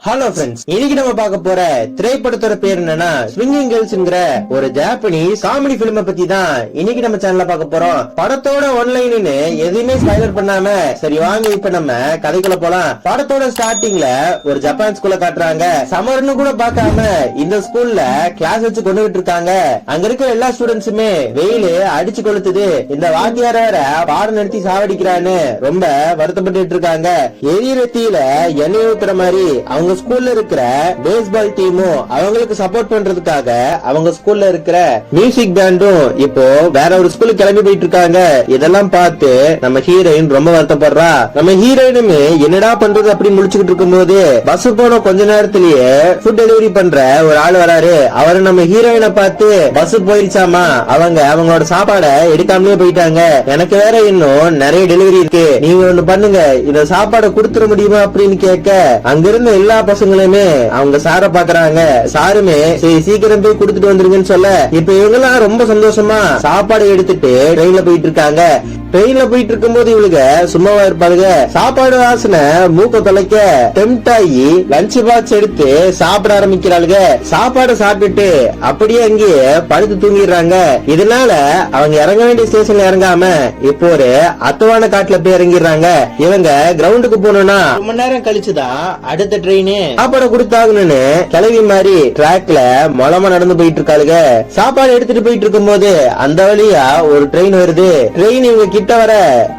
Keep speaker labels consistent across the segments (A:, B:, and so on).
A: Hello friends, இன்னைக்கு நம்ம பார்க்க போற திரைப்படத்தோட பேர் என்னன்னா ஸ்விங்கிங் கேர்ள்ஸ்ங்கிற ஒரு ஜாப்பனீஸ் காமெடி பிலிம் பத்தி தான் இன்னைக்கு நம்ம சேனல்ல பார்க்க போறோம். படத்தோட ஒன்லைன்னு எதுவுமே ஸ்பாய்லர் பண்ணாம சரி வாங்க இப்ப நம்ம கதைக்குள்ள போலாம். படத்தோட ஸ்டார்டிங்ல ஒரு ஜப்பான் ஸ்கூல்ல காட்டுறாங்க. சமர்னு கூட பார்க்காம இந்த ஸ்கூல்ல கிளாஸ் வச்சு கொண்டுகிட்டு இருக்காங்க. அங்க இருக்கிற எல்லா ஸ்டூடெண்ட்ஸுமே வெயிலு அடிச்சு கொளுத்துது. இந்த வாத்தியார வேற பாடம் நடத்தி சாவடிக்கிறான்னு ரொம்ப வருத்தப்பட்டு இருக்காங்க. எரிரத்தியில எண்ணெய் ஊத்துற மாதிரி அவங்க ஸ்கூல்ல இருக்கிற பேஸ்பால் டீமும் அவங்களுக்கு சப்போர்ட் பண்றதுக்காக அவங்க ஸ்கூல்ல இருக்கிற மியூசிக் பேண்டும் இப்போ வேற ஒரு ஸ்கூலுக்கு கிளம்பி போயிட்டு இருக்காங்க. இதெல்லாம் பார்த்து நம்ம ஹீரோயின் ரொம்ப வருத்தப்படுறா. நம்ம ஹீரோயினுமே என்னடா பண்றது அப்படின்னு முடிச்சுக்கிட்டு இருக்கும் போது பஸ் போன கொஞ்ச நேரத்திலேயே ஃபுட் டெலிவரி பண்ற ஒரு ஆள் வராரு. அவரு நம்ம ஹீரோயினை பார்த்து பஸ் போயிருச்சாமா, அவங்களோட சாப்பாடை எடுக்காமலே போயிட்டாங்க, எனக்கு வேற இன்னும் நிறைய டெலிவரி இருக்கு, நீங்க ஒண்ணு பண்ணுங்க, இந்த சாப்பாடை கொடுத்துட முடியுமா அப்படின்னு கேட்க அங்கிருந்த எல்லா பசங்களுமே அவங்க சார பாக்குறாங்க. சாருமே சரி சீக்கிரம் போய் கொடுத்துட்டு வந்துருங்கன்னு சொல்ல இப்ப இவங்க எல்லாம் ரொம்ப சந்தோஷமா சாப்பாடு எடுத்துட்டு ட்ரெயின்ல போயிட்டு இருக்காங்க. ட்ரெயின்ல போயிட்டு இருக்கும் போது இவளுங்க சும்மாவா இருப்பாளுங்க. சாப்பாடு வாசனை மூக்க தொலைக்க டெம்ட் ஆகி லஞ்ச் பாக்ஸ் எடுத்து சாப்பிட ஆரம்பிக்கிறாளுங்க. சாப்பாடு சாப்பிட்டுட்டு அப்படியே அங்கேயே படுத்து தூங்கிடுறாங்க. இதனால அவங்க இறங்க வேண்டிய ஸ்டேஷன்ல இறங்காம இப்போ ஒரு அத்தவான காட்டுல போய் இறங்கிடுறாங்க. இவங்க கிரவுண்டுக்கு போகணும்னா ரொம்ப மணி நேரம் கழிச்சுதான் அடுத்த ட்ரெயின் சாப்பாடு கொடுத்தாங்கன்னு கிளவி மாதிரி டிராக்ல மொளமா நடந்து போயிட்டு இருக்காளுங்க. சாப்பாடு எடுத்துட்டு போயிட்டு இருக்கும் போது அந்த வழியா ஒரு ட்ரெயின் வருது. ட்ரெயின் இவங்க கிட்ட வர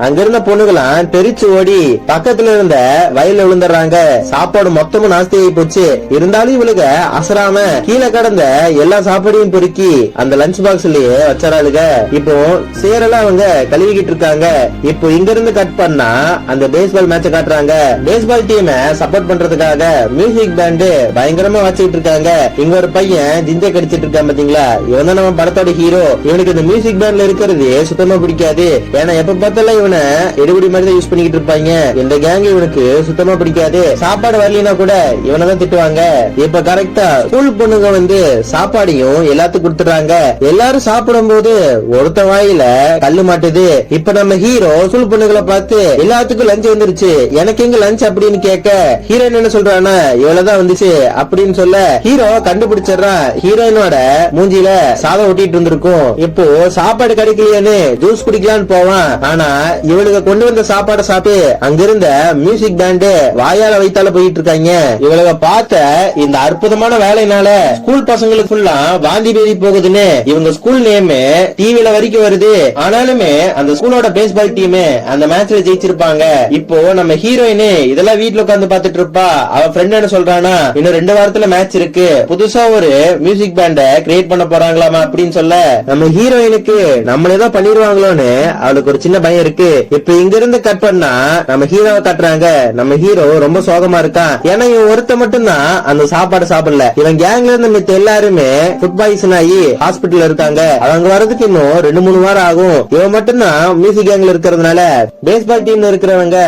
A: அங்கிருந்த பொண்ணுகளாம் தெரிச்சு ஓடி பக்கத்துல இருந்த வயல்ல விழுந்துடுறாங்க. சாப்பாடு மொத்தமும் நாஸ்தி ஆகி போச்சு. இருந்தாலும் இவளுக அசராம கீழே கடந்த எல்லா சாப்பாடையும் பொறுக்கி அந்த லஞ்ச் பாக்ஸ்லயே வச்சறாளுங்க. இப்போ சேரெல்லாம் அவங்க கழுவிக்கிட்டு இருக்காங்க. இப்போ இங்க இருந்து கட் பண்ணா அந்த பேஸ்பால் மேட்ச காட்டுறாங்க. பேஸ்பால் டீம் சப்போர்ட் பண்றதுக்காக மியூசிக் பேண்ட் பயங்கரமா வச்சுட்டு இருக்காங்க. இங்க ஒரு பையன் ஜிஞ்ச கடிச்சிட்டு இருக்கான் பாத்தீங்களா, இவன் தான் நம்ம படத்தோட ஹீரோ. இவனுக்கு இந்த மியூசிக் பேண்ட்ல இருக்கிறது சுத்தமா பிடிக்காது. ஏன்னா எப்ப பார்த்தாலும் இவனை எடுபடி மாதிரி தான் யூஸ் பண்ணிக்கிட்டு இருப்பாங்க. இந்த கேங் இவனுக்கு சுத்தமா பிடிக்காது. சாப்பாடு வரலனா கூட இவனை தான் திட்டுவாங்க. இப்ப கரெக்டா ஸ்கூல் பொண்ணுங்க வந்து சாப்பாடையும் எல்லாத்துக்கும் கொடுத்துறாங்க. எல்லாரும் சாப்பிடும் போது ஒருத்த வாயில கல்லு மாட்டுது. இப்ப நம்ம ஹீரோ ஸ்கூல் பொண்ணுகளை பார்த்து எல்லாத்துக்கும் லஞ்ச் வந்துருச்சு, எனக்கு எங்க லஞ்ச் அப்படின்னு கேட்க ஹீரோயின் என்ன சொல்றானா இவ்வளவுதான் வந்துச்சு அப்படின்னு சொல்ல ஹீரோ கண்டுபிடிச்சிடறான். ஹீரோயினோட மூஞ்சில சாதம் ஒட்டிட்டு இருந்திருக்கும். இப்போ சாப்பாடு கிடைக்கலையான்னு ஜூஸ் குடிக்கலான்னு போவான். ஆனா இவளுக்கு கொண்டு வந்த சாப்பாடை சாப்பிட்டு அங்கிருந்த மியூசிக் பேண்ட் வாயால வைத்தால போயிட்டு இருக்காங்க. இவளுக்கு பார்த்த இந்த அற்புதமான வேலைனால ஸ்கூல் பசங்களுக்கு ஃபுல்லா வாந்தி பேதி போகுதுன்னு இவங்க ஸ்கூல் நேம் டிவில வரைக்கும் வருது. ஆனாலுமே அந்த ஸ்கூலோட பேஸ்பால் டீம் அந்த மேட்ச்ல ஜெயிச்சிருப்பாங்க. இப்போ நம்ம ஹீரோயின் இதெல்லாம் வீட்டுல உட்காந்து பாத்துட்டு இருப்பா. அவ ஃப்ரெண்ட் என்ன சொல்றானா இன்னும் 2 வாரத்துல மேட்ச் இருக்கு, புதுசா ஒரு மியூசிக் பேண்ட கிரியேட் பண்ண போறாங்களாமா அப்படின்னு சொல்ல நம்ம ஹீரோயினுக்கு நம்மளேதான் பண்ணிருவாங்களோன்னு அவளுக்கு ஒரு சின்ன பயம் இருக்கு. இப்ப இங்க இருந்து கட் பண்ணா நம்ம ஹீரோவை காட்டுறாங்க. நம்ம ஹீரோ ரொம்ப சோகமா இருக்கான். ஏன்னா இவன் ஒருத்த மட்டும்தான் அந்த சாப்பாடு சாப்பிடல. இவன் கேங்ல இருந்து மித்த எல்லாருமே ஃபுட் பாய்சன் ஆகி ஹாஸ்பிட்டல் இருக்காங்க. அவங்க வரதுக்கு இன்னும் 2-3 வாரம் ஆகும். இவன் மட்டும்தான் மியூசிக் கேங்ல இருக்கிறதுனால பேஸ்பால் டீம்ல இருக்கிறவங்க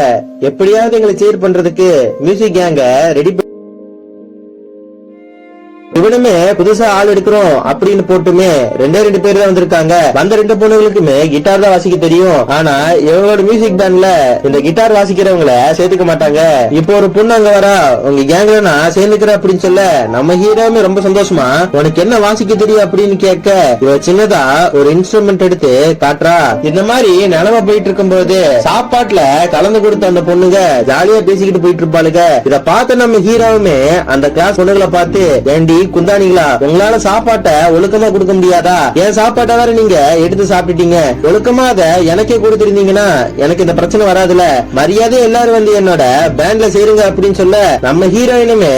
A: எப்படியாவது எங்களை சேர் பண்றதுக்கு மியூசிக் கேங்க ரெடி இவனுமே புதுசா ஆள் எடுக்கிறோம் அப்படின்னு போட்டுமே 2 பேர் தான் வந்திருக்காங்க. வந்த 2 பொண்ணுகளுக்குமே கிட்டார் தான் வாசிக்க தெரியும். ஆனா இவங்களோட மியூசிக் பேண்ட்ல இந்த கிட்டார் வாசிக்கிறவங்கள சேர்த்துக்க மாட்டாங்க. இப்போ ஒரு பொண்ணு அங்க வரா, உங்க கேங்ல நான் சேர்ந்துக்கிறேன் அப்படின்னு சொல்ல நம்ம ஹீரோமே ரொம்ப சந்தோஷமா உனக்கு என்ன வாசிக்க தெரியும் அப்படின்னு கேட்க இவ சின்னதா ஒரு இன்ஸ்ட்ருமெண்ட் எடுத்து காட்டுறா. இந்த மாதிரி நிலம போயிட்டு இருக்கும் போது சாப்பாட்டுல கலந்து கொடுத்த அந்த பொண்ணுங்க ஜாலியா பேசிக்கிட்டு போயிட்டு இருப்பாளுங்க. இத பார்த்த நம்ம ஹீரோவுமே அந்த கிளாஸ் பொண்ணுகளை பார்த்து ஏண்டி குந்தானிங்களா, உங்களால சாப்பாட்டை ஒழுக்கமா கொடுக்க முடியாதா? என் சாப்பாட்டை வேற நீங்க எடுத்து சாப்பிட்டீங்க, ஒழுக்கமா அத எனக்கே கொடுத்திருந்தீங்கன்னா எனக்கு இந்த பிரச்சனை வராதுல, மரியாதை எல்லாரும் வந்து என்னோட பேண்ட்ல சேருங்க அப்படின்னு சொல்ல நம்ம ஹீரோயினுமே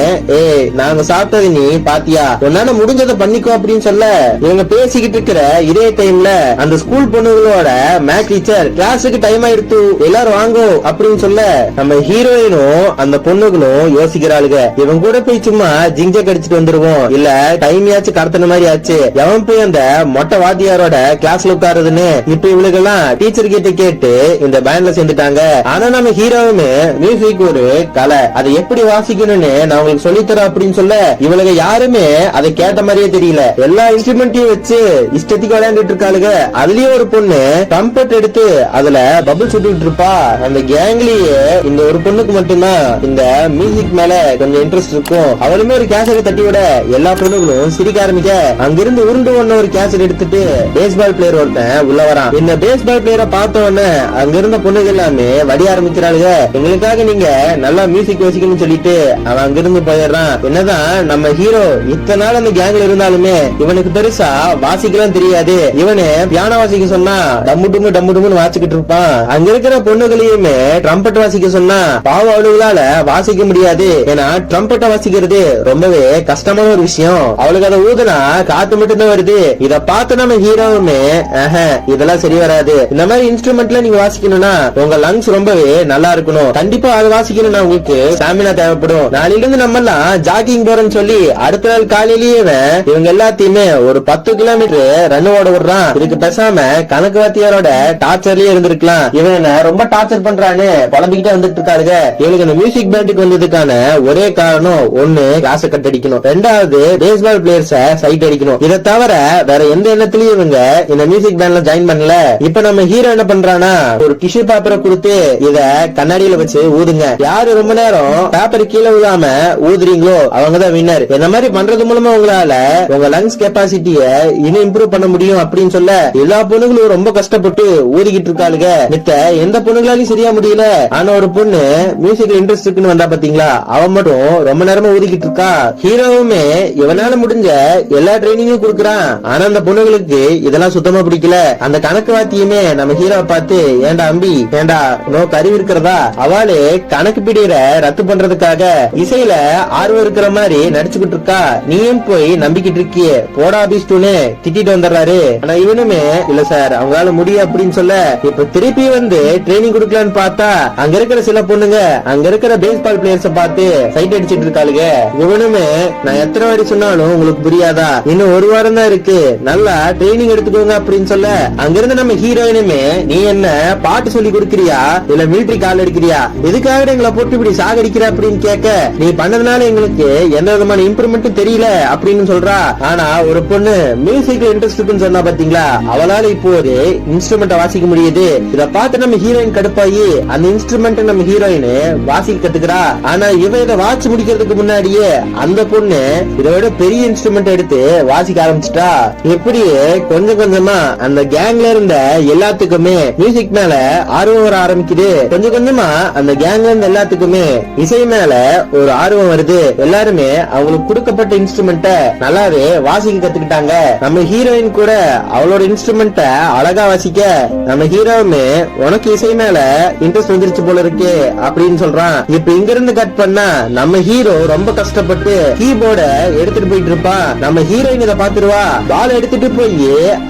A: நாங்க சாப்பிட்டது நீ பாத்தியா, உன்னால முடிஞ்சதை பண்ணிக்கோ அப்படின்னு சொல்ல இவங்க பேசிக்கிட்டு இருக்கிற இதே டைம்ல அந்த ஸ்கூல் பொண்ணுகளோட மேக்ஸ் டீச்சர் கிளாஸுக்கு டைம் ஆயிடுத்து எல்லாரும் வாங்கோ அப்படின்னு சொல்ல நம்ம ஹீரோயினும் அந்த பொண்ணுகளும் யோசிக்கிறாளுங்க. இவங்க கூட போய் சும்மா ஜிஞ்ச கடிச்சிட்டு வந்துருவோம், இல்ல டைமையாச்சும் கடத்தின மாதிரி ஆச்சு. எவன் போய் அந்த மொட்டை வாத்தியாரோட கிளாஸ்ல உட்காருதுன்னு இப்ப இவளுக்கு எல்லாம் டீச்சர் கிட்ட கேட்டு இந்த பேண்ட்ல சேர்ந்துட்டாங்க. ஆனா நம்ம ஹீரோவுமே மியூசிக் ஒரு கலை, அதை எப்படி வாசிக்கணும்னு நான் உங்களுக்கு சொல்லித்தரேன் அப்படின்னு சொல்ல இவளுக்கு யாருமே அதை கேட்ட மாதிரியே தெரியல. எல்லா இன்ஸ்ட்ருமெண்ட்டையும் வச்சு இஷ்டத்துக்கு விளையாண்டுட்டு இருக்காளுங்க. அதுலயும் ஒரு பொண்ணு ட்ரம்பட் எடுத்து அதுல பபிள் சுட்டுட்டு இருப்பா. அந்த கேங்லயே இந்த ஒரு பொண்ணுக்கு மட்டும்தான் இந்த மியூசிக் மேல கொஞ்சம் இன்ட்ரெஸ்ட் இருக்கும். அவளுமே ஒரு கேசட் தட்டி விட எல்லா பொண்ணுகளும் சிரிக்க ஆரம்பிக்க அங்கிருந்து உருண்டு ஒண்ணு ஒரு கேசட் எடுத்துட்டு பேஸ்பால் பிளேயர் ஒருத்தன் உள்ள வரான். இந்த பேஸ்பால் பிளேயரை பார்த்த உடனே அங்க இருந்த பொண்ணுகள் எல்லாமே வடி ஆரம்பிக்கிறாளுங்க. எங்களுக்காக நீங்க நல்லா மியூசிக் வசிக்கணும்னு சொல்லிட்டு அவன் அங்கிருந்து போயிடுறான். என்னதான் நம்ம ஹீரோ இத்தனை நாள் அந்த கேங்ல இருந்தாலுமே இவனுக்கு பெருசா வாசிக்கலாம் தெரியாது. இவனு பியானோ வாசிக்க சொன்னா டம்முன்னு வாசிக்கிட்டு இருப்பான். அங்க இருக்கிற பொண்ணுகளையுமே ட்ரம்பட் வாசிக்க சொன்னா பாவ அவளுகளால வாசிக்க முடியாது. ஏன்னா ட்ரம்பட்டை வாசிக்கிறது ரொம்பவே கஷ்டமான ஒரு விஷயம். அவளுக்கு அதை ஊதுனா காத்து மட்டும் தான் வருது. இத பார்த்து நம்ம ஹீரோவுமே இதெல்லாம் சரி வராது, இந்த மாதிரி இன்ஸ்ட்ருமெண்ட்ல நீங்க வாசிக்கணும்னா உங்க லங்ஸ் ரொம்பவே நல்லா இருக்கணும், கண்டிப்பா அதை வாசிக்கணும்னா உங்களுக்கு ஸ்டாமினா தேவைப்படும். நாளையில இருந்து நம்ம எல்லாம் ஜாகிங் போறோம்னு சொல்லி அடுத்த நாள் காலையிலேயே இவங்க எல்லாத்தையுமே ஒரு 10 கிலோமீட்டர் ரன் ஓட விடுறான். இதுக்கு பேசாம கணக்கு வாத்தியாரோட டார்ச்சர்லயே இருந்திருக்கலாம். இவன் ரொம்ப டார்ச்சர் பண்றான்னு புலம்பிக்கிட்டே வந்துட்டு இருக்காருங்க. இவளுக்கு இந்த மியூசிக் பேண்டுக்கு வந்ததுக்கான ஒரே காரணம் ஒண்ணு கிளாஸ் கட் அடிக்கணும், ரெண்டாவது பேஸ்பால் பிளேயர்ஸ சைட் அடிக்கணும். இதை தவிர வேற எந்த எண்ணத்திலயும் இவங்க இந்த மியூசிக் பேண்ட்ல ஜாயின் பண்ணல. இப்ப நம்ம ஹீரோ என்ன பண்றானா ஒரு டிஷ்யூ பேப்பரை கொடுத்து இத கண்ணாடியில வச்சு ஊதுங்க, யாரு ரொம்ப நேரம் பேப்பர் கீழே விழாம ஊதுறீங்களோ அவங்கதான் வின்னர். இந்த மாதிரி பண்றது மூலமா உங்களால உங்க லங்ஸ் கெப்பாசிட்டிய இன்னும் இம்ப்ரூவ் பண்ண முடியும் அப்படின்னு சொல்ல எல்லா பொண்ணுங்களும் ரொம்ப கஷ்டப்பட்டு ஊதிக்கிட்டு இருக்காளுங்க. மித்த எந்த பொண்ணுங்களாலையும் சரியா முடியல. ஆனா ஒரு பொண்ணு மியூசிக்ல இன்ட்ரெஸ்ட் இருக்குன்னு வந்தா பாத்தீங்களா, அவன் மட்டும் ரொம்ப நேரமா ஊதிக்கிட்டு இருக்கா. ஹீரோவுமே இவனால முடிஞ்ச எல்லா ட்ரைனிங்கும் கொடுக்கறான். ஆனா அந்த பொண்ணுங்களுக்கு இதெல்லாம் சுத்தமா பிடிக்கல. அந்த கணக்கு வாத்தியுமே நம்ம ஹீரோவை பார்த்து ஏண்டா அம்பி ஏண்டா நோ கருவி இருக்கிறதா, அவளே கணக்கு பீடியர ரத்து பண்றதுக்காக இசையில ஆர்வம் இருக்கிற மாதிரி நடிச்சுக்கிட்டு இருக்கா. நீயும் போய் நம்பிக்கிட்டு இருக்கியே போடா பீஸ்டுன்னு திட்டிட்டு வந்துடுறாரு. ஆனா இவனுமே இல்ல சார் அவங்களால முடியும் அப்படின்னு சொல்ல இப்ப திருப்பி ட்ரைனிங் கொடுக்கலான்னு பார்த்தா அங்க இருக்கிற சில பொண்ணுங்க அங்க இருக்கிற பேஸ்பால் பிளேயர்ஸ பார்த்து சைட் அடிச்சிட்டு இருக்காளுங்க. இவனுமே நான் எத்தனை வாடி சொன்னாலும் உங்களுக்கு புரியாதா, இன்னும் ஒரு வாரம் தான் இருக்கு, நல்லா ட்ரைனிங் எடுத்துக்கோங்க அப்படின்னு சொல்ல அங்கிருந்து நம்ம ஹீரோயினுமே நீ என்ன பாட்டு சொல்லி கொடுக்கறியா இல்ல மிலிட்டரி கால் எடுக்கிறியா, எதுக்காக எங்களை போட்டு இப்படி சாகடிக்கிற அப்படின்னு கேட்க நீ பண்ணதுனால எங்களுக்கு எந்த விதமான இம்ப்ரூவ்மெண்ட்டும் தெரியல அப்படின்னு சொல்றா. ஆனா ஒரு பொண்ணு மியூசிக்ல இன்ட்ரெஸ்ட் இருக்குன்னு சொன்னா பாத்தீங்களா, அவளால இப்போ ஒரு இன்ஸ்ட்ருமெண்ட் வாசிக்க முடியுது. இத பார்த்து நம்ம ஹீரோயின் கடுப்பாயி அந்த இன்ஸ்ட்ருமெண்ட் நம்ம ஹீரோயின் வாசிக்க கத்துக்கிறா. ஆனா இவ இதை வாசி முடிக்கிறதுக்கு முன்னாடியே அந்த பொண்ணு இதோட பெரிய இன்ஸ்ட்ருமெண்ட் எடுத்து வாசிக்க ஆரம்பிச்சிட்டா. இப்படியே கொஞ்சம் கொஞ்சமா அந்த கேங்ல இருந்த எல்லாத்துக்குமே மியூசிக் மேல ஆர்வம் வர ஆரம்பிக்குது. கொஞ்சம் கொஞ்சமா அந்த கேங்ல இருந்த எல்லாத்துக்குமே இசை மேல ஒரு ஆர்வம் வருது. எல்லாருமே அவங்களுக்கு கொடுக்கப்பட்ட இன்ஸ்ட்ருமெண்ட நல்லாவே வாசிக்க கத்துக்கிட்டாங்க. நம்ம ஹீரோயின் கூட அவளோட இன்ஸ்ட்ருமெண்ட அழகா வாசிக்க நம்ம ஹீரோவுமே உனக்கு இசை மேல இன்ட்ரெஸ்ட் வந்துருச்சு போல இருக்கு அப்படின்னு சொல்றான். இப்ப இங்க இருந்து கட் பண்ணா நம்ம ஹீரோ ரொம்ப கஷ்டப்பட்டு கீபோர்ட எடுத்துட்டு போயிட்டு இருப்பான். நம்ம ஹீரோயின் இதை பாத்துருவா, பால் எடுத்துட்டு போய்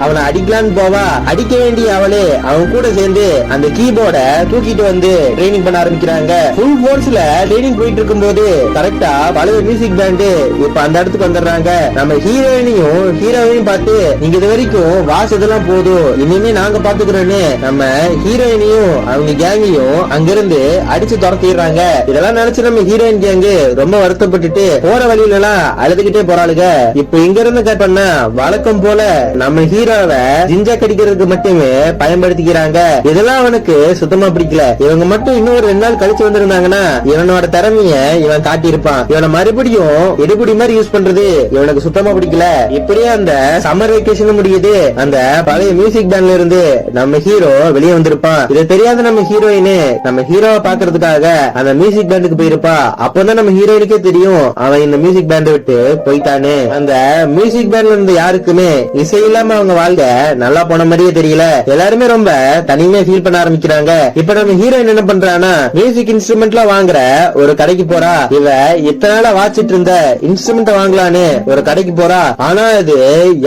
A: அவனை அடிக்கலான்னு போவா. அடிக்க வேண்டிய அவளே அவன் கூட சேர்ந்து அந்த கீபோர்ட தூக்கிட்டு வந்து ட்ரைனிங் பண்ண ஆரம்பிக்கிறாங்க. ஃபுல் போர்ஸ்ல ட்ரைனிங் போயிட்டு இருக்கும் போது கரெக்டா பழைய மியூசிக் பேண்ட் இப்ப அந்த இடத்துக்கு வந்துடுறாங்க. நம்ம ஹீரோயினையும் பார்த்து நீங்க இது வரைக்கும் வாசதெல்லாம் போதும், இனிமே நாங்க பாத்துக்கிறோன்னு நம்ம ஹீரோயினையும் அவங்க கேங்கையும் அங்கிருந்து அடிச்சு துரத்திடுறாங்க. இதெல்லாம் நினைச்சு நம்ம ஹீரோயின் கேங்கு ரொம்ப வருத்தப்பட்டுட்டு போற வழியில எல்லாம் அழுதுகிட்டே போறாளுங்க. இப்ப இங்க இருந்து கட் பண்ண வழக்கம் போல நம்ம ஹீரோவை ஜிஞ்சா கடிக்கிறதுக்கு மட்டுமே பயன்படுத்திக்கிறாங்க. இதெல்லாம் அவனுக்கு சுத்தமா பிடிக்கல. இவங்க மட்டும் இன்னொரு 2 நாள் கழிச்சு வந்திருந்தாங்கன்னா இவனோட திறமைய இவன் காட்டியிருப்பான். இவனை மறுபடியும் எடுபடி மாதிரி யூஸ் பண்றது இவனுக்கு சுத்தமா பிடிக்கல. இப்படியே அந்த சம்மர் வெக்கேஷன் முடியுது. அந்த பழைய மியூசிக் பேண்ட்ல இருந்து நம்ம ஹீரோ வெளியே வந்திருப்பான். இதை தெரியாத நம்ம ஹீரோயின் நம்ம ஹீரோவை பாக்குறதுக்காக அந்த மியூசிக் பேண்டுக்கு போயிருப்பா. அப்பதான் நம்ம ஹீரோயினுக்கே தெரியும் அவன் இந்த மியூசிக் பேண்ட் விட்டு போயிட்டானு. அந்த மியூசிக் பேண்ட்ல இருந்து யாருக்குமே இசை இல்லாம அவங்க வாழ்க்கை நல்லா போன மாதிரியே தெரியல. எல்லாருமே ரொம்ப தனிமையா ஃபீல் பண்ண ஆரம்பிக்கிறாங்க. இப்ப நம்ம ஹீரோயின் என்ன பண்றானா மியூசிக் இன்ஸ்ட்ருமெண்ட்லாம் வாங்குற ஒரு கடைக்கு போறா. இவ இத்தனை நாளா வாச்சிட்டு இருந்த இன்ஸ்ட்ருமெண்ட் வாங்கலான்னு ஒரு கடைக்கு போறா. ஆனா இது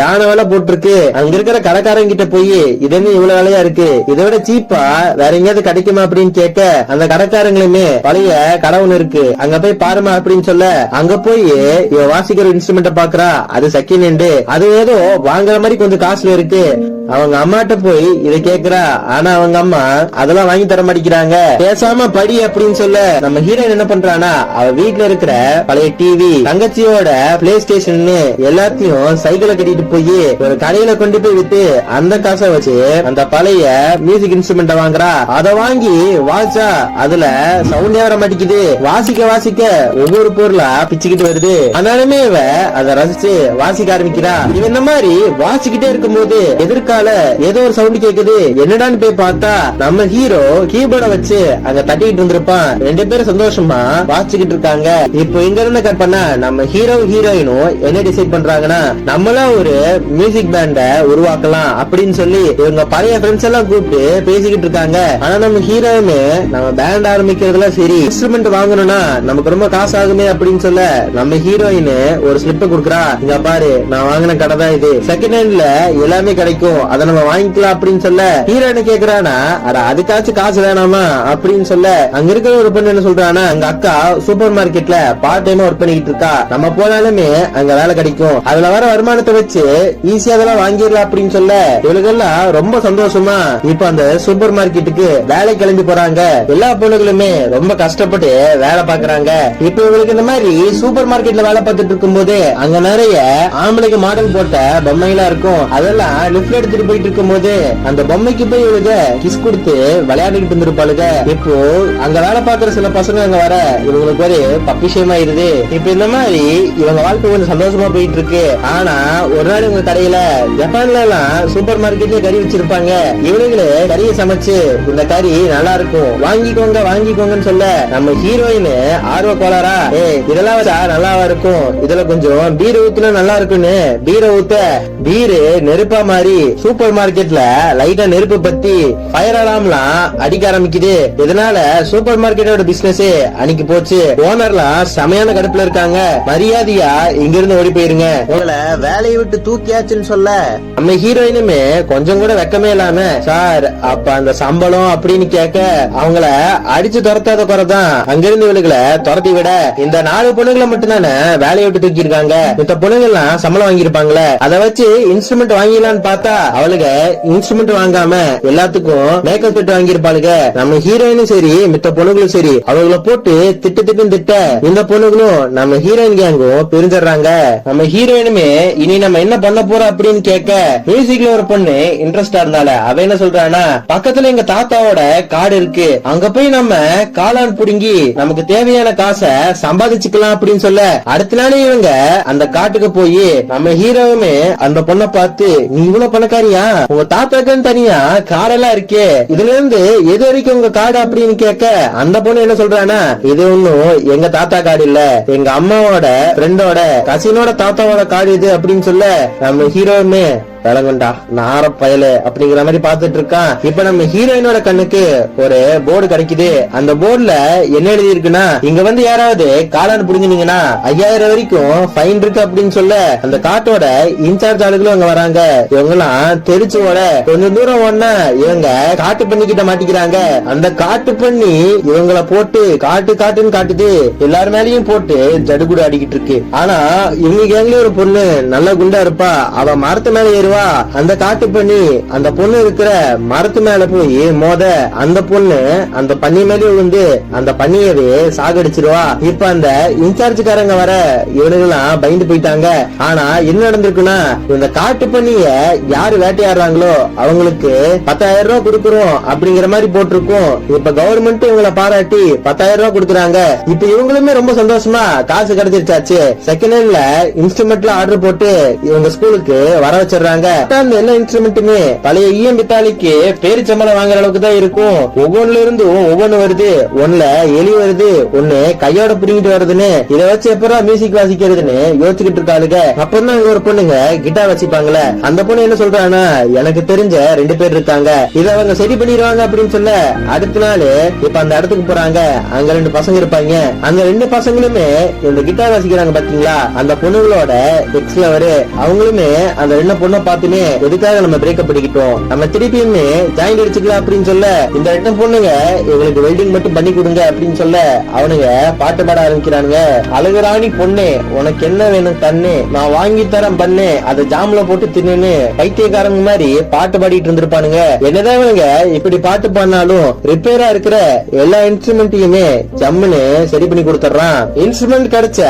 A: யானை வேலை போட்டிருக்கு. அங்க இருக்கிற கடைக்காரங்க கிட்ட போய் இது என்ன இவ்வளவு வேலையா இருக்கு, இதை விட சீப்பா வேற எங்கேயாவது கிடைக்குமா அப்படின்னு கேட்க அந்த கடைக்காரங்களுமே பழைய கடை ஒண்ணு இருக்கு அங்க போய் பாருமா அப்படின்னு சொல்ல அங்க போய் இவ வாசிக்கிற இன்ஸ்ட்ருமெண்ட பாக்குறா, அது செகண்ட் ஹேண்ட், அது ஏதோ வாங்குற மாதிரி கொஞ்சம் காசுல இருக்கு. அவங்க அம்மாட்ட போய் இதை கேக்குறா. ஆனா அவங்க அம்மா அதெல்லாம் வாங்கி தர மாட்டேங்கிறாங்க. பேசாம படி அப்படின்னு சொல்ல நம்ம ஹீரோயின் என்ன பண்றானா, அவ வீட்டுல இருக்கிற பழைய டிவி, தங்கச்சியோட பிளே ஸ்டேஷன் எல்லாத்தையும் சைக்கிளை கட்டிட்டு போய் ஒரு கடையில கொண்டு போய் வித்து அந்த காசை வச்சு அந்த பழைய மியூசிக் இன்ஸ்ட்ருமெண்ட வாங்குறா. அதை வாங்கி வாசிச்சா அதுல சவுண்டே வர மாட்டேங்குது. வாசிக்க வாசிக்க ஒவ்வொரு பொருளா பிச்சுக்கிட்டு வருது. ஆனாலுமே இவ அதை ரசிச்சு வாசிக்க ஆரம்பிக்கிறா. இவ இந்த மாதிரி வாசிக்கிட்டே இருக்கும் போது எதிர்கால ஏதோ ஒரு சவுண்ட் கேக்குது. என்னடான்னு போய் பார்த்தா நம்ம ஹீரோ கீபோர்ட வச்சு அங்க தட்டிக்கிட்டு இருந்திருப்பான். ரெண்டு பேரும் சந்தோஷமா வாசிச்சுக்கிட்டு இருக்காங்க. இப்போ இங்க இருந்து கட் பண்ணா நம்ம ஹீரோ ஹீரோயினும் என்ன டிசைட் பண்றாங்கன்னா, நம்மளா ஒரு மியூசிக் பேண்ட உருவாக்கலாம் அப்படின்னு சொல்லி இவங்க பழைய ஃப்ரெண்ட்ஸ் எல்லாம் கூப்பிட்டு பேசிக்கிட்டு இருக்காங்க. ஆனா நம்ம ஹீரோயினு நம்ம பேண்ட் ஆரம்பிக்கிறதுல சரி, இன்ஸ்ட்ருமெண்ட் வாங்கணும்னா நமக்கு ரொம்ப காசு ஆகுமே அப்படின்னு சொல்ல நம்ம ஹீரோயின் ஒரு ஸ்லிப்ப குடுக்குறா. இங்க பாரு, நான் வாங்கின கடை தான் இது, செகண்ட் ஹேண்ட்ல எல்லாமே கிடைக்கும், அதை நம்ம வாங்கிக்கலாம் அப்படின்னு சொல்ல ஹீரோயின் கேக்குறானா, அட அதுக்காச்சும் காசு வேணாமா அப்படின்னு சொல்ல அங்க இருக்கிற ஒரு பொண்ணு என்ன சொல்றானா, அங்க அக்கா சூப்பர் மார்க்கெட்ல பார்ட் டைமா ஒர்க் பண்ணிக்கிட்டு இருக்கா, நம்ம போனாலுமே அங்க வேலை கிடைக்கும், அதுல வர வருமானத்தை வச்சு ஈஸியா அதெல்லாம் வாங்கிடலாம் அப்படின்னு சொல்ல இவளுக்கெல்லாம் ரொம்ப சந்தோஷமா இப்ப அந்த சூப்பர் மார்க்கெட்டுக்கு வேலை கிளம்பி போறாங்க. எல்லா பொண்ணுகளுமே ரொம்ப கஷ்டப்பட்டு வேலை பாக்குறாங்க. இப்ப இவளுக்கு இந்த மாதிரி சூப்பர் மார்க்கெட்ல வேலை பார்த்துட்டு இருக்கும் போது அங்க நிறைய ஆம்பளைக்கு மாடல் போட்ட பொம்மைகளா இருக்கும். அதெல்லாம் லிப்ட் எடுத்துட்டு போயிட்டு இருக்கும் போது அந்த பொம்மைக்கு போய் இவளுக்கு கிஸ் கொடுத்து விளையாடிட்டு இருந்திருப்பாளுங்க. இப்போ அங்க வேலை பாக்குற சில பசங்க அங்க வர இவங்களுக்கு ஒரு பப்பிஷயமாயிருது. இப்ப இந்த மாதிரி இவங்க வாழ்க்கை கொஞ்சம் சந்தோஷமா போயிட்டு இருக்கு. ஆனா ஒரு நாள் இவங்க கடையில ஜப்பான்ல எல்லாம் சூப்பர் மார்க்கெட்ல கறி வச்சிருப்பாங்க. இவனுங்களே கறியை சமைச்சு இந்த கறி நல்லா இருக்கும், வாங்கிக்கோங்க வாங்கிக்கோங்கன்னு சொல்ல நம்ம ஹீரோயின் ஆர்வ கோளாரா, இதெல்லாம் வச்சா நல்லாவா இருக்கும், இதுல கொஞ்சம் பீர் ஊத்துனா நல்லா இருக்குன்னு பீரை ஊத்த பீரு நெருப்பா மாதிரி சூப்பர் மார்க்கெட்ல லைட்டா நெருப்பு பத்தி ஃபயர் அலாம்லாம் அடிக்க ஆரம்பிக்குது. இதனால சூப்பர் மார்க்கெட்டோட பிசினஸ் அன்னைக்கு போச்சு. ஓனர்லாம் செமையான கடுப்புல இருக்காங்க. மரியாதையா இங்க இருந்து ஓடி போயிருங்க, உங்களை வேலையை விட்டு தூக்கியாச்சுன்னு சொல்ல நம்ம ஹீரோயினுமே கொஞ்சம் கூட வெக்கமே இல்லாம, சார் அப்ப அந்த சம்பளம் அப்படின்னு கேட்க அவங்கள அடிச்சு துரத்தாத குறைதான் அங்கிருந்து இவளுகளை துரத்தி விட இந்த 4 பொண்ணுகளை மட்டும் தானே வேலையை விட்டு தூக்கி இருக்காங்க. மத்த பொண்ணுங்கெல்லாம் சம்பளம் வாங்கியிருப்பாங்களே, அதை வச்சு இன்ஸ்ட்ருமெண்ட் வாங்கிடலான்னு பார்த்தா அவளுக்கு இன்ஸ்ட்ருமெண்ட் வாங்காம எல்லாத்துக்கும் மேக்கப் செட் வாங்கியிருப்பாளுங்க. நம்ம ஹீரோயினும் சரி மித்த பொண்ணுகளும் சரி அவங்கள போட்டு திட்டு திட்டுன்னு திட்ட இந்த பொண்ணுகளும் நம்ம ஹீரோயின் கேங்கும் பிரிஞ்சிடறாங்க. நம்ம ஹீரோயினுமே இனி நம்ம என்ன பண்ண போறோம் அப்படின்னு கேட்க மியூசிக்ல ஒரு பொண்ணு இன்ட்ரெஸ்டா இருந்தால அவ என்ன சொல்றானா, பக்கத்துல எங்க தாத்தாவோட காடு இருக்கு, அங்க போய் நம்ம காளான் புடுங்கி நமக்கு தேவையான காசை சம்பாதிச்சுக்கலாம் அப்படின்னு சொல்ல அடுத்த நாளே இவங்க அந்த காட்டுக்கு போய் நம்ம ஹீரோவுமே அந்த பொண்ணை பார்த்து, நீ இவ்வளவு பணக்காரியா, உங்க தாத்தாக்குன்னு தனியா காடெல்லாம் இருக்கே, இதுல இருந்து எது வரைக்கும் உங்க காடு அப்படின்னு கேட்க அந்த பொண்ணு என்ன சொல்றானா, இது ஒன்னும் எங்க தாத்தா காடு இல்ல, எங்க அம்மாவோட ஃப்ரெண்டோட கசினோட தாத்தாவோட காடு இது அப்படின்னு சொல்ல நம்ம ஹீரோவுமே விளங்குண்டா நார பயல அப்படிங்கிற மாதிரி பாத்துட்டு இருக்கான். இப்ப நம்ம ஹீரோயினோட கண்ணுக்கு ஒரு போர்டு கிடைக்குது. அந்த போர்டுல என்ன எழுதி இருக்குன்னா, இங்க வந்து யாராவது காளான் புடிஞ்சினீங்கன்னா 5000 வரைக்கும் ஃபைன் இருக்கு அப்படின்னு சொல்ல அந்த காட்டோட இன்சார்ஜ் ஆளுகளும் அங்க வராங்க. இவங்க எல்லாம் தெரிச்சு ஓட கொஞ்சம் தூரம் ஓடனா இவங்க காட்டு பண்ணி கிட்ட மாட்டிக்கிறாங்க. அந்த காட்டு பண்ணி இவங்களை போட்டு காட்டு காட்டுன்னு காட்டுது, எல்லாரு மேலயும் போட்டு ஜடுகுடு அடிக்கிட்டு இருக்கு. ஆனா இவங்க கேங்லயே ஒரு பொண்ணு நல்ல குண்டா இருப்பா, அவ மரத்து மேல ஏறுவா. அந்த காட்டு பண்ணி அந்த பொண்ணு இருக்கிற மரத்து மேல போய் மோத அந்த பொண்ணு அந்த பண்ணி மேலே விழுந்து அந்த பண்ணியவே சாகடிச்சிருவா. இப்ப அந்த இன்சார்ஜ்காரங்க வர இவனுங்கெல்லாம் பயந்து போயிட்டாங்க. ஆனா என்ன நடந்திருக்குன்னா, இந்த காட்டு பண்ணிய யாரு வேட்டையாடுறாங்களோ அவங்களுக்கு 10,000 ரூபாய் கொடுக்கறோம் அப்படிங்கிற மாதிரி போட்டிருக்கும். இப்ப கவர்மெண்ட் இவங்களை பாராட்டி 10,000 ரூபாய் கொடுக்குறாங்க. இப்ப இவங்களுமே ரொம்ப சந்தோஷமா காசு கிடைச்சிருச்சாச்சு. செகண்ட் ஹேண்ட்ல இன்ஸ்ட்ருமெண்ட்ல ஆர்டர் போட்டு இவங்க ஸ்கூலுக்கு வர வச்சிடறாங்க. அந்த எல்லா இன்ஸ்ட்ருமெண்ட்டுமே பழைய இஎம் பித்தாலிக்கு பேரு சம்பளம் வாங்குற அளவுக்கு தான் இருக்கும். ஒவ்வொன்றுல இருந்தும் ஒவ்வொன்னு வருது, ஒண்ணுல எலி வருது, ஒண்ணு கையோட புடிங்கிட்டு வருதுன்னு இதை வச்சு எப்பறம் மியூசிக் வாசிக்கிறதுன்னு யோசிச்சுக்கிட்டு இருக்காளுங்க. அப்பதான் இங்க ஒரு பொண்ணுங்க கிட்டார் வச்சுப்பாங்களே, அந்த பொண்ணு என்ன சொல்றானா, ஆனா எனக்கு தெரிஞ்ச 2 பேர் இருக்காங்க, இத அவங்க சரி பண்ணிடுவாங்க அப்படின்னு சொல்ல அடுத்த நாள் இப்ப அந்த இடத்துக்கு போறாங்க. அங்க 2 பசங்க இருப்பாங்க. அந்த 2 பசங்களுமே இந்த கிட்டார் வாசிக்கிறாங்க பாத்தீங்களா, அந்த பொண்ணுங்களோட எக்ஸ் லவர். அவங்களுமே அந்த 2 பொண்ணை பார்த்துமே எதுக்காக நம்ம பிரேக்கப் பண்ணிக்கிட்டோம், நம்ம திருப்பியுமே ஜாயின் அடிச்சுக்கலாம் அப்படின்னு சொல்ல இந்த 2 பொண்ணுங்க இவங்களுக்கு வெல்டிங் மட்டும் பண்ணி கொடுங்க அப்படின்னு சொல்ல அவனுங்க பாட்டு பாட ஆரம்பிக்கிறானுங்க. அழகுராணி பொண்ணே உனக்கு என்ன வேணும் கண்ணே, நான் வாங்கி தரேன் பண்ணு, அதை ஜாம்ல போட்டு தின்னு பைத்தியக்காரங்க மாதிரி பாட்டு பாடிட்டு இருந்திருப்பானுங்க. என்னதான் இவனுங்க இப்படி பாட்டு பாடினாலும் ரிப்பேரா இருக்கிற எல்லா இன்ஸ்ட்ருமெண்ட்டையுமே ஜம்முன்னு சரி பண்ணி கொடுத்துறான். இன்ஸ்ட்ருமெண்ட் கிடைச்ச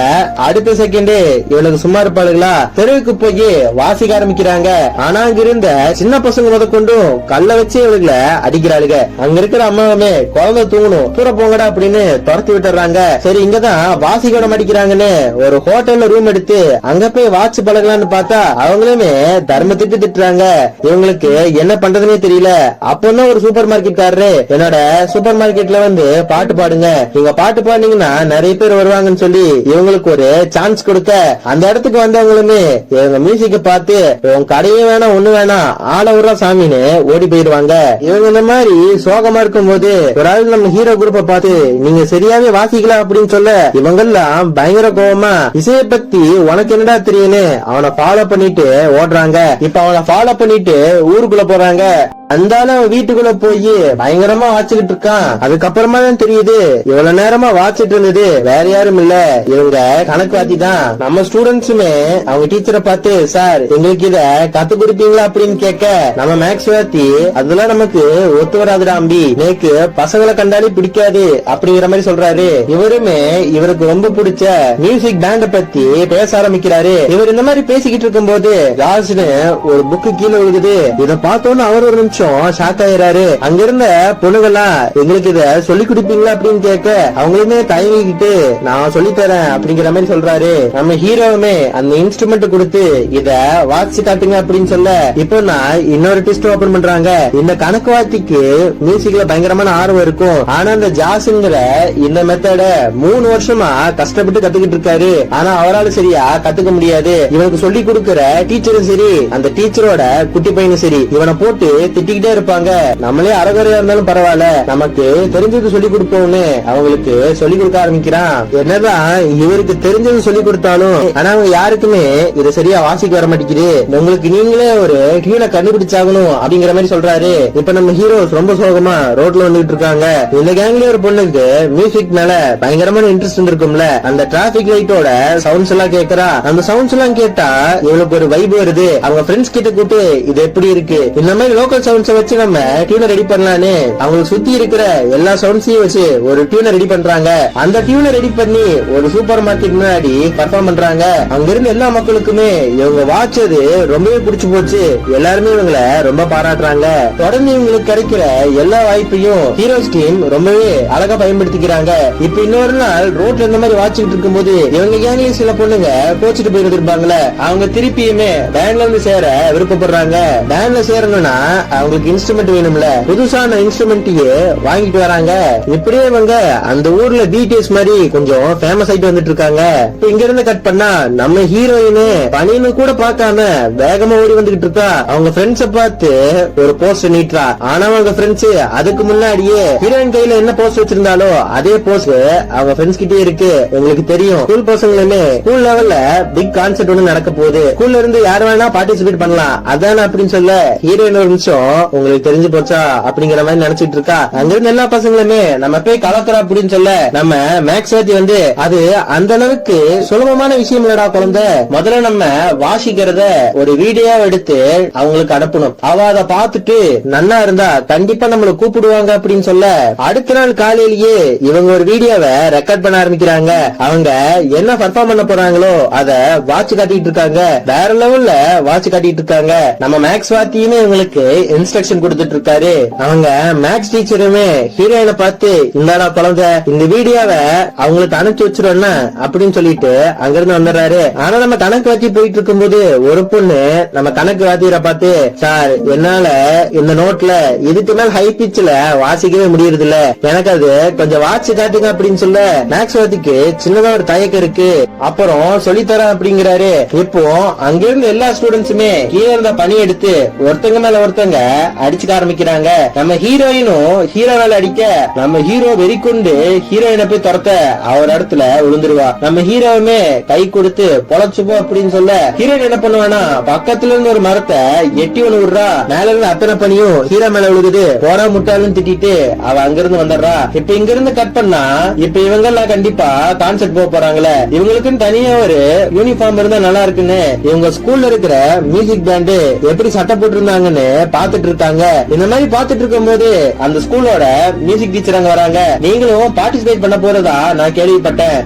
A: அடுத்த செகண்டே இவனுக்கு சும்மா இருப்பாளுங்களா, தெருவுக்கு போய் வாசிக்க ஆரம்பிக்கிறாங்க. ஆனா அங்க இருந்த சின்ன பசங்க முதற்கொண்டும் கல்ல வச்சு இவளுகளை அடிக்கிறாளுங்க. அங்க இருக்கிற அம்மாவுமே குழந்தை தூங்கணும் தூர போங்கடா அப்படின்னு துரத்தி விட்டுறாங்க. சரி இங்கதான் வாசிக்க அடிக்கிறாங்கன்னு ஒரு ஹோட்டல்ல ரூம் எடுத்து அங்க போய் வாட்ச் பழகலான்னு பார்த்தா அவங்களுமே தர்ம திட்டுறாங்க. இவங்களுக்கு என்ன பண்றதுன்னே தெரியல. அப்பதான் ஒரு சூப்பர் மார்க்கெட் காரரு என்னோட சூப்பர் மார்க்கெட்ல வந்து பாட்டு பாடுங்க, நீங்க பாட்டு பாடுனீங்கன்னா நிறைய பேர் வருவாங்கன்னு சொல்லி இவங்களுக்கு ஒரு சான்ஸ் கொடுக்க அந்த இடத்துக்கு வந்தவங்களுமே இவங்க மியூசிக்க பார்த்து உங்க கடையே வேணாம் ஒண்ணு வேணாம் ஆள விடுறா சாமின்னு ஓடி போயிருவாங்க. இவங்க இந்த மாதிரி சோகமா இருக்கும் போது ஒரு ஆள் நம்ம ஹீரோ குரூப்பை பார்த்து நீங்க சரியாவே வாசிக்கலாம் அப்படின்னு சொல்ல இவங்க எல்லாம் பயங்கர கோவமா இசைய பத்தி உனக்கு என்னடா தெரியுன்னு அவனை ஃபாலோ பண்ணிட்டு ஓடுறாங்க. இப்ப அவனை ஃபாலோ பண்ணிட்டு ஊருக்குள்ள போறாங்க. அந்தாலும் வீட்டுக்குள்ள போய் பயங்கரமா வாச்சிக்கிட்டு இருக்கான். அதுக்கப்புறமா தான் தெரியுது இவ்வளவு நேரமா வாச்சிட்டு இருந்தது வேற யாரும் இல்ல, இவங்க கணக்கு வாத்தி தான். நம்ம ஸ்டூடெண்ட்ஸுமே அவங்க டீச்சரை பார்த்து சார் எங்களுக்கு இத கத்து கொடுப்பீங்களா அப்படின்னு கேட்க நம்ம மேக்ஸ் வாத்தி அதெல்லாம் நமக்கு ஒத்து வராதுடா அம்பி, நேக்கு பசங்களை கண்டாலே பிடிக்காது அப்படிங்கிற மாதிரி சொல்றாரு. இவருமே இவருக்கு ரொம்ப பிடிச்ச மியூசிக் பேண்ட பத்தி பேச ஆரம்பிக்கிறாரு. இவர் இந்த மாதிரி பேசிக்கிட்டு இருக்கும் போது ஜாஸ்னு ஒரு புக்கு கீழே விழுகுது. இதை பார்த்தோன்னு அவர் ஒரு நிமிஷம் ஷாக் ஆயிராரு. அங்க இருந்த பொண்ணுங்கெல்லாம் எங்களுக்கு இத சொல்லி கொடுப்பீங்களா அப்படின்னு கேட்க அவங்களுமே தயங்கிக்கிட்டு நான் சொல்லி தரேன் அப்படிங்கிற மாதிரி சொல்றாரு. நம்ம ஹீரோவுமே அந்த இன்ஸ்ட்ருமெண்ட் கொடுத்து இத வாட்சி காட்டுங்க அப்படின்னு சொல்ல இப்போ நான் இன்னொரு டெஸ்ட் ஓபன் பண்றாங்க. இந்த கணக்கு வாத்திக்கு மியூசிக்ல பயங்கரமான ஆர்வம் இருக்கும். ஆனா அந்த ஜாஸ்ங்கிற இந்த மெத்தட 3 வருஷமா கஷ்டப்பட்டு கத்துக்கிட்டு இருக்காரு. ஆனா அவரால் சரியா கத்துக்க முடியாது. இவனுக்கு சொல்லி கொடுக்கிற டீச்சரும் சரி அந்த டீச்சரோட குட்டி பையனும் சரி இவனை போட்டு திட்டிக்கிட்டே இருப்பாங்க. நம்மளே அறகுறையா இருந்தாலும் பரவாயில்ல நமக்கு தெரிஞ்சது சொல்லி கொடுப்போம்னு அவங்களுக்கு சொல்லி கொடுக்க ஆரம்பிக்கிறான். என்னதான் இவருக்கு தெரிஞ்சது சொல்லி கொடுத்தாலும் ஆனா அவங்க யாருக்குமே இதை சரியா வாசிக்க வர மாட்டேங்குது. உங்களுக்கு நீங்களே ஒரு டியூனை கண்டுபிடிச்சாகணும் அப்படிங்கிற மாதிரி சொல்றாரு. இப்ப நம்ம ஹீரோஸ் ரொம்ப சோகமா ரோட்ல வந்துட்டு இருக்காங்க. இந்த கேங்லயே ஒரு பொண்ணுக்கு மியூசிக் மேல பயங்கரமான இன்ட்ரெஸ்ட் இருக்கும்ல, அந்த டிராபிக் லைட்டோட சவுண்ட்ஸ் எல்லாம் கேட்கறா. அந்த சவுண்ட்ஸ் எல்லாம் கேட்டா இவளுக்கு ஒரு வைப் வருது. அவங்க ஃப்ரெண்ட்ஸ் கிட்ட கூட்டு இது எப்படி இருக்கு இந்த மாதிரி லோக்கல் சவுண்ட்ஸ் வச்சு நம்ம டியூனை ரெடி பண்ணலான்னு அவங்களுக்கு சுத்தி இருக்கிற எல்லா சவுண்ட்ஸையும் வச்சு ஒரு டியூனை ரெடி பண்றாங்க. அந்த டியூனை ரெடி பண்ணி ஒரு சூப்பர் மார்க்கெட் முன்னாடி பர்ஃபார்ம் பண்றாங்க. அங்க இருந்த எல்லா மக்களுக்குமே இவங்க வாட்சது ரொம்பவே பிடிச்சு போச்சு. எல்லாருமே இவங்களை ரொம்ப பாராட்டுறாங்க. தொடர்ந்து இவங்களுக்கு கிடைக்கிற எல்லா வாய்ப்பையும் ஹீரோஸ் டீம் ரொம்பவே அழகா பயன்படுத்திக்கிறாங்க. இப்ப இன்னொரு நாள் ரோட்ல இந்த மாதிரி வாட்சிட்டு இருக்கும் போது இவங்க கேங்லயும் சில பொண்ணுங்க கோச்சிட்டு போயிட்டு இருப்பாங்களே அவங்க திருப்பியுமே பேண்ட்ல இருந்து சேர விருப்பப்படுறாங்க. பேண்ட்ல சேரணும்னா அவங்களுக்கு இன்ஸ்ட்ருமெண்ட் வேணும்ல, புதுசான இன்ஸ்ட்ருமெண்ட்டையே வாங்கிட்டு வராங்க. இப்படியே இவங்க அந்த ஊர்ல பிடிஎஸ் மாதிரி கொஞ்சம் ஃபேமஸ் ஆயிட்டு வந்துட்டு இருக்காங்க. இங்க இருந்து கட் பண்ணா நம்ம ஹீரோயின் பணின்னு கூட பார்க்காம வேகமா ஓடி வந்துகிட்டு இருக்கா. அவங்க ஃப்ரெண்ட்ஸ பார்த்து ஒரு போஸ்ட் நீட்டுறா. ஆனா அவங்க ஃப்ரெண்ட்ஸ் அதுக்கு முன்னாடியே ஹீரோயின் கையில என்ன போஸ்ட் வச்சிருந்தாலோ அதே போஸ்ட் அவங்க ஃப்ரெண்ட்ஸ் கிட்டே இருக்கு. உங்களுக்கு தெரியும் ஸ்கூல் பசங்களுமே ஸ்கூல் லெவல்ல பிக் கான்செர்ட் ஒண்ணு நடக்க போகுது, ஸ்கூல்ல இருந்து யார் வேணா பார்ட்டிசிபேட் பண்ணலாம் அதான அப்படின்னு சொல்ல ஹீரோயின் ஒரு நிமிஷம் உங்களுக்கு தெரிஞ்சு போச்சா அப்படிங்கிற மாதிரி நினைச்சிட்டு இருக்கா. அங்க இருந்து எல்லா பசங்களுமே நம்ம போய் கலக்குறோம் அப்படின்னு சொல்ல நம்ம மேக்ஸ் வாத்தி வந்து அது அந்த அளவுக்கு சுலபமான விஷயம் இல்லடா குழந்தை, முதல்ல நம்ம வாசிக்கிறத ஒரு வீடியோ எடுத்து அவங்களுக்கு அனுப்பணும், அவ அதை பார்த்துட்டு நல்லா இருந்தா கண்டிப்பா நம்மள கூப்பிடுவாங்க அப்படின்னு சொல்ல அடுத்த நாள் காலையிலேயே இவங்க ஒரு வீடியோவை ரெக்கார்ட் பண்ண ஆரம்பிக்கிறாங்க. அவங்க என்ன பர்ஃபார்ம் பண்ண போறாங்களோ அத வாட்ச் காட்டிட்டு இருக்காங்க. வேற லெவல்ல வாட்ச் காட்டிட்டு இருக்காங்க. நம்ம மேக்ஸ் வாத்தியுமே இவங்களுக்கு இன்ஸ்ட்ரக்ஷன் கொடுத்துட்டு இருக்காரு. அவங்க மேக்ஸ் டீச்சருமே ஹீரோயினை பார்த்து, இந்தாடா குழந்தை, இந்த வீடியோவை அவங்களுக்கு அனுப்பிச்சு வச்சிருவோம்னா அப்படின்னு சொல்லிட்டு அங்கிருந்து வந்துடுறாரு. ஆனா நம்ம கணக்கு வாத்தி போயிட்டு இருக்கும்போது ஒரு பொண்ணு நம்ம கணக்கு வாத்தியரை பார்த்து, சார் என்னால இந்த நோட்ல இதுக்கு மேல ஹை பிட்ச்ல வாசிக்கவே முடியறது இல்ல, எனக்கு அது கொஞ்சம் வாட்சி காட்டுங்க அப்படின்னு சொல்ல மேக்ஸ் வாத்திக்கு சின்னதா ஒரு தயக்கம் இருக்கு. அப்புறம் சொல்லித்தரேன் அப்படிங்கிறாரு. இப்போ அங்கிருந்து எல்லா ஸ்டூடெண்ட்ஸுமே கீழே இருந்த பணி எடுத்து ஒருத்தங்க மேல ஒருத்தங்க அடிச்சுக்க ஆரம்பிக்கிறாங்க. நம்ம ஹீரோயினும் ஹீரோ மேல அடிக்க நம்ம ஹீரோ வெறிக்கொண்டு ஹீரோயினை போய் துரத்த அவர் இடத்துல விழுந்துருவா. நம்ம ஹீரோவுமே கை கொடுத்து பொழைச்சுப்போ அப்படின்னு சொல்ல ஹீரோயின் என்ன பண்ணுவானா, பக்கத்துல இருந்து ஒரு மரத்தை எட்டி ஒண்ணு விடுறா. மேல இருந்து அத்தனை பணியும் ஹீரோ மேல விழுகுது. போரா முட்டாளுன்னு திட்டிட்டு அவ அங்கிருந்து வந்துடுறா. இப்ப இங்க இருந்து கட் பண்ணா, இப்ப இவங்க எல்லாம் கண்டிப்பா கான்செர்ட் போக போறாங்களே, இவங்களுக்குன்னு தனியா ஒரு யூனிஃபார்ம் இருந்தா நல்லா இருக்குன்னு இவங்க ஸ்கூல்ல இருக்கிற மியூசிக் பேண்ட் எப்படி சட்டை போட்டு இருந்தாங்கன்னு பாத்துட்டு இருக்காங்க. இந்த மாதிரி பாத்துட்டு இருக்கும் போது அந்த ஸ்கூலோட மியூசிக் டீச்சர் அங்க வராங்க. நீங்களும் பார்ட்டிசிபேட் பண்ண போறதா நான் கேள்விப்பட்டேன்,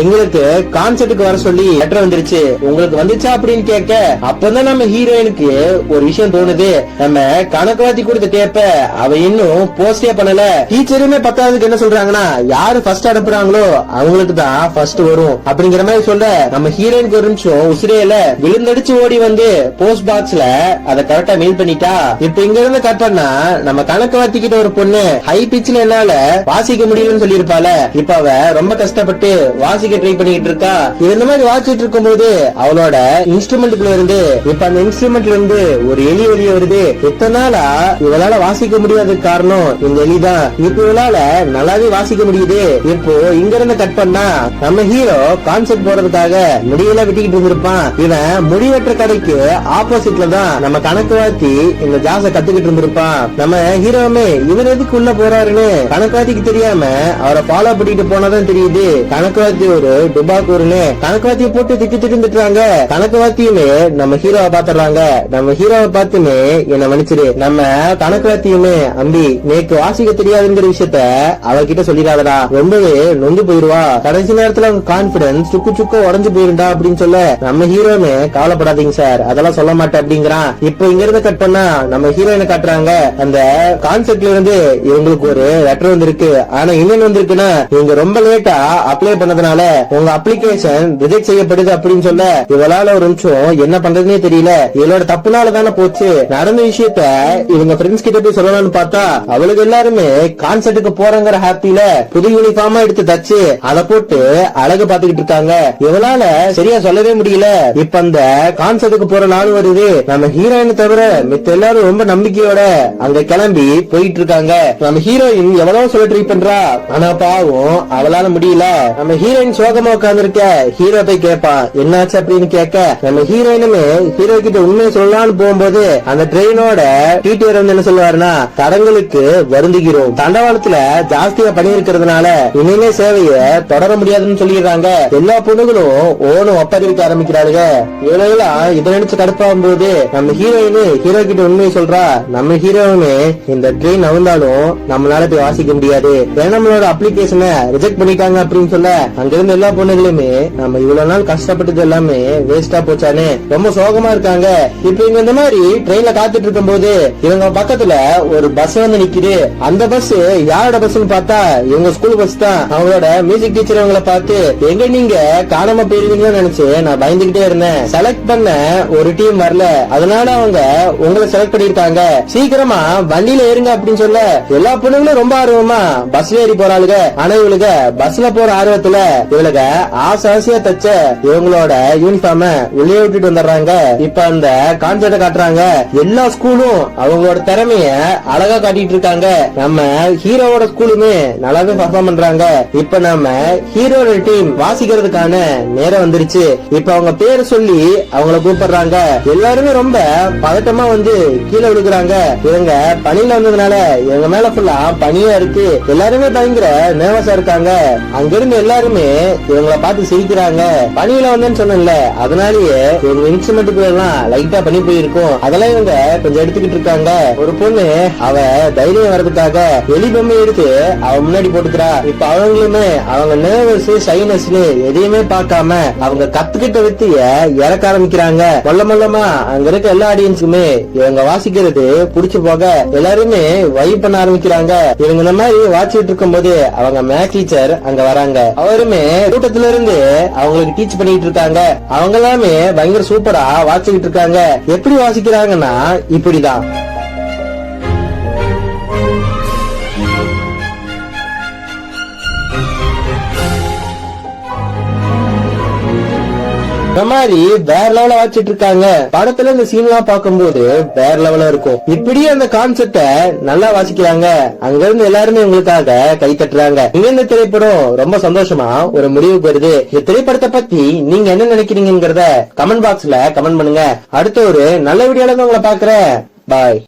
A: எங்களுக்கு கான்செர்ட்டுக்கு வர சொல்லி லெட்டர் வந்துருச்சு, உங்களுக்கு வந்துச்சா அப்படின்னு கேட்க, அப்பதான் நம்ம ஹீரோயினுக்கு ஒரு விஷயம் தோணுது. நம்ம கணக்கு வாத்தி கொடுத்த டேப்ப அவ இன்னும் போஸ்டே பண்ணல. டீச்சருமே 10ஆவதுக்கு என்ன சொல்றாங்கன்னா, யாரு ஃபர்ஸ்ட் அனுப்புறாங்களோ அவங்களுக்கு தான் ஃபர்ஸ்ட் வரும் அப்படிங்கிற மாதிரி சொல்ல நம்ம ஹீரோயினுக்கு ஒரு நிமிஷம் உசிரையில விழுந்தடிச்சு ஓடி வந்து போஸ்ட் பாக்ஸ்ல அதை கரெக்டா மெயில் பண்ணிட்டா. இப்ப இங்க இருந்து கட் பண்ணா நம்ம கணக்கு வாத்திக்கிட்ட ஒரு பொண்ணு ஹை பிட்ச்ல என்னால வாசிக்க முடியலன்னு சொல்லியிருப்பால. இப்ப அவ ரொம்ப கஷ்டப்பட்டு வாசிக்க ட்ரை பண்ணிட்டு இருக்கா. இந்த மாதிரி வாசிட்டு இருக்கும் போது அவளோட இன்ஸ்ட்ருமெண்ட்ல இருந்து இப்ப அந்த இன்ஸ்ட்ருமெண்ட்ல இருந்து ஒரு எலி வெளியே வருது. இத்தனை நாளா இவளால வாசிக்க முடியாத காரணம் இந்த எலிதான். இப்ப இவளால நல்லாவே வாசிக்க முடியுது. இப்போ இங்க இருந்து கட் பண்ணா நம்ம ஹீரோ கான்செர்ட் போறதுக்காக முடியெல்லாம் வெட்டிக்கிட்டு இருந்திருப்பான். இவன் முடிவெற்ற கடைக்கு ஆப்போசிட்ல தான் நம்ம கணக்கு வாத்தி இந்த ஜாஸ கத்துக்கிட்டு இருந்திருப்பான். நம்ம ஹீரோவுமே இவர் எதுக்கு உள்ள போறாருன்னு கணக்கு வாத்திக்கு தெரியாம அவரை ஃபாலோ பண்ணிட்டு போனதான் தெரியுது. கணக்கு வாத்தி ஒரு டுபாக்கூர்னு கணக்கு வாத்திய போட்டு திட்டுறாங்க. கணக்கு வாத்தியுமே நம்ம ஹீரோவை பாத்துறாங்க. நம்ம ஹீரோவை பார்த்துமே என்ன மன்னிச்சிரு, நம்ம கணக்கு வாத்தியுமே அம்பி நேக்கு வாசிக்க தெரியாதுங்கிற விஷயத்த அவகிட்ட சொல்லிடாதடா, ரொம்பவே நொந்து போயிருவா, கடைசி நேரத்துல அவங்க கான்பிடன்ஸ் சுக்கு உடஞ்சு போயிருந்தா அப்படின்னு சொல்ல நம்ம ஹீரோமே கவலைப்படாதீங்க சார், அதெல்லாம் சொல்ல மாட்டேன் அப்படிங்கிறான். இப்போ இங்க இருந்து கட் பண்ணா நம்ம ஹீரோயினை காட்டுறாங்க. அந்த கான்செப்ட்ல இருந்து இவங்களுக்கு ஒரு லெட்டர் வந்திருக்கு. ஆனா இன்னொன்னு வந்திருக்குன்னா, இவங்க ரொம்ப லேட்டா அப்ளை பண்ணதுனால உங்க அப்ளிகேஷன் ரிஜெக்ட் செய்யப்படுது அப்படின்னு சொல்ல இவளால ஒரு நிமிஷம் என்ன பண்றதுன்னே தெரியல. இவளோட தப்புனால தானே போச்சு. நடந்த விஷயத்த இவங்க ஃப்ரெண்ட்ஸ் கிட்ட போய் சொல்லலாம்னு பார்த்தா அவளுக்கு எல்லாருமே கான்செர்ட்டுக்கு போறங்கிற ஹாப்பில புது யூனிஃபார்மா எடுத்து தச்சு அதை போட்டு அழகு பாத்துக்கிட்டு இருக்காங்க. இவளால சரியா சொல்லவே முடியல. இப்ப அந்த கான்செர்ட்டுக்கு போற நாள் வருது. நம்ம ஹீரோயின் தவிர மித்த எல்லாரும் ரொம்ப நம்பிக்கையோட அங்க கிளம்பி போயிட்டு இருக்காங்க. நம்ம ஹீரோயின் எவ்வளவு சொல்ல ட்ரை பண்றா, ஆனா பாவம் அவளால முடியல. நம்ம ஹீரோயின் சோகமா உட்கார்ந்து இருக்க ஹீரோ போய் கேட்பான் என்னாச்சு அப்படின்னு கேட்க, நம்ம ஹீரோயினுமே ஹீரோ கிட்ட உண்மையை சொல்லலாம்னு போகும்போது அந்த ட்ரெயினோட டீச்சர் வந்து என்ன சொல்லுவாருன்னா, தடங்களுக்கு வருந்துகிறோம், தண்டவாளத்துல ஜாஸ்தியா பணி இருக்கிறதுனால இனிமே சேவைய தொடர முடியாதுன்னு சொல்லிடுறாங்க. எல்லா பொண்ணுகளும் ஓனும் ஒப்பறிவிக்க ஆரம்பிக்கிறாளுங்க. இவளெல்லாம் இதை நினைச்சு கடுப்பாகும் போது நம்ம ஹீரோயின் ஹீரோ கிட்ட உண்மையை சொல்றா. நம்ம ஹீரோவுமே இந்த ட்ரெயின் நவந்தாலும் நம்மளால போய் வாசிக்க முடியாது, ஏன்னா நம்மளோட அப்ளிகேஷனை ரிஜெக்ட் பண்ணிட்டாங்க அப்படின்னு சொல்ல அங்க இருந்த எல்லா பொண்ணுகளுமே நம்ம இவ்வளவு நாள் கஷ்டப்பட்டது எல்லாமே வேஸ்டா போச்சானே ரொம்ப சோகமா இருக்காங்க. இப்ப இவங்க இந்த மாதிரி ட்ரெயின்ல காத்துட்டு இருக்கும் போது இவங்க பக்கத்துல ஒரு பஸ் வந்து நிக்குது. அந்த பஸ் யாரோட பஸ்ன்னு பார்த்தா இவங்க ஸ்கூல் பஸ் தான். அவங்களோட மியூசிக் டீச்சர் அவங்கள பார்த்து, எங்க நீங்க காணாம போயிருவீங்கன்னு நினைச்சு நான் பயந்துகிட்டே இருந்தேன், செலக்ட் பண்ண ஒரு டீம் வரல, அதனால அவங்க உங்களை செலக்ட் பண்ணிருக்காங்க, சீக்கிரமா வண்டியில ஏறுங்க அப்படின்னு சொல்ல எல்லா பொண்ணுங்களும் ரொம்ப ஆர்வமா பஸ்ல ஏறி போறாளுங்க. ஆனா இவளுக பஸ்ல போற ஆர்வத்துல இவளுக ஆசையா தச்ச இவங்களோட யூனிஃபார்ம உள்ளே விட்டுட்டு வந்துடுறாங்க. இப்ப அந்த கான்செர்ட்டை காட்டுறாங்க. எல்லா ஸ்கூலும் அவங்களோட திறமைய அழகா காட்டிட்டு இருக்காங்க. நம்ம ஹீரோவோட ஸ்கூலுமே நல்லாவே பர்ஃபார்ம் பண்றாங்க. இப்ப நம்ம ஹீரோட டீம் வாசிக்கிறதுக்கான நேரம் வந்துருச்சு. இப்ப அவங்க பேரை சொல்லி அவங்கள கூப்பிடுறாங்க. எல்லாருமே ரொம்ப பதட்டமா வந்து கீழே விழுகுறாங்க. இவங்க பனியில வந்ததுனால இவங்க மேல ஃபுல்லா பனியா இருக்கு. எல்லாருமே பயங்கர நர்வஸா இருக்காங்க. அங்கிருந்து எல்லாருமே இவங்களை பார்த்து சிரிக்கிறாங்க. பனியில வந்தேன்னு சொன்னேன்ல, அதனாலயே இவங்க இன்ஸ்ட்ருமெண்ட்டுக்குள்ள எல்லாம் லைட்டா பனி போயிருக்கும். அதெல்லாம் இவங்க கொஞ்சம் எடுத்துக்கிட்டு இருக்காங்க. ஒரு பொண்ணு அவ தைரியம் வர்றதுக்காக எலி பொம்மை எடுத்து அவ முன்னாடி போட்டுக்கிறா. இப்ப அவங்களுமே அவங்க நர்வஸ் ஷைனஸ்னு எதையுமே பார்க்காம அவங்க கத்துக்கிட்ட வித்திய இறக்க ஆரம்பிக்கிறாங்க. மொல்லமா அங்க இருக்க எல்லா ஆடியன்ஸுமே இவங்க இவங்க வாசிக்கிறது புடிச்சு போக எல்லாருமே வைப் பண்ண ஆரம்பிக்கிறாங்க. இவங்க இந்த மாதிரி வாசிச்சுட்டு இருக்கும் போது அவங்க மேத் டீச்சர் அங்க வராங்க. அவருமே கூட்டத்துல இருந்து அவங்களுக்கு டீச் பண்ணிட்டு இருக்காங்க. அவங்க எல்லாமே பயங்கர சூப்பரா வாசிச்சுட்டு இருக்காங்க. எப்படி வாசிக்கிறாங்கன்னா இப்படிதான். இந்த மாதிரி வேற லெவல வாச்சிட்டு இருக்காங்க. படத்துல இந்த சீன் எல்லாம் பார்க்கும்போது வேற லெவலா இருக்கும். இப்படி அந்த கான்செப்ட நல்லா வாசிக்கிறாங்க. அங்க இருந்து எல்லாருமே உங்களுக்காக கை தட்டுறாங்க. இங்க இந்த திரைப்படம் ரொம்ப சந்தோஷமா ஒரு முடிவுக்கு வருது. இந்த திரைப்படத்தை பத்தி நீங்க என்ன நினைக்கிறீங்கிறத கமெண்ட் பாக்ஸ்ல கமெண்ட் பண்ணுங்க. அடுத்த ஒரு நல்ல வீடியோல உங்களை பாக்குறேன். பாய்.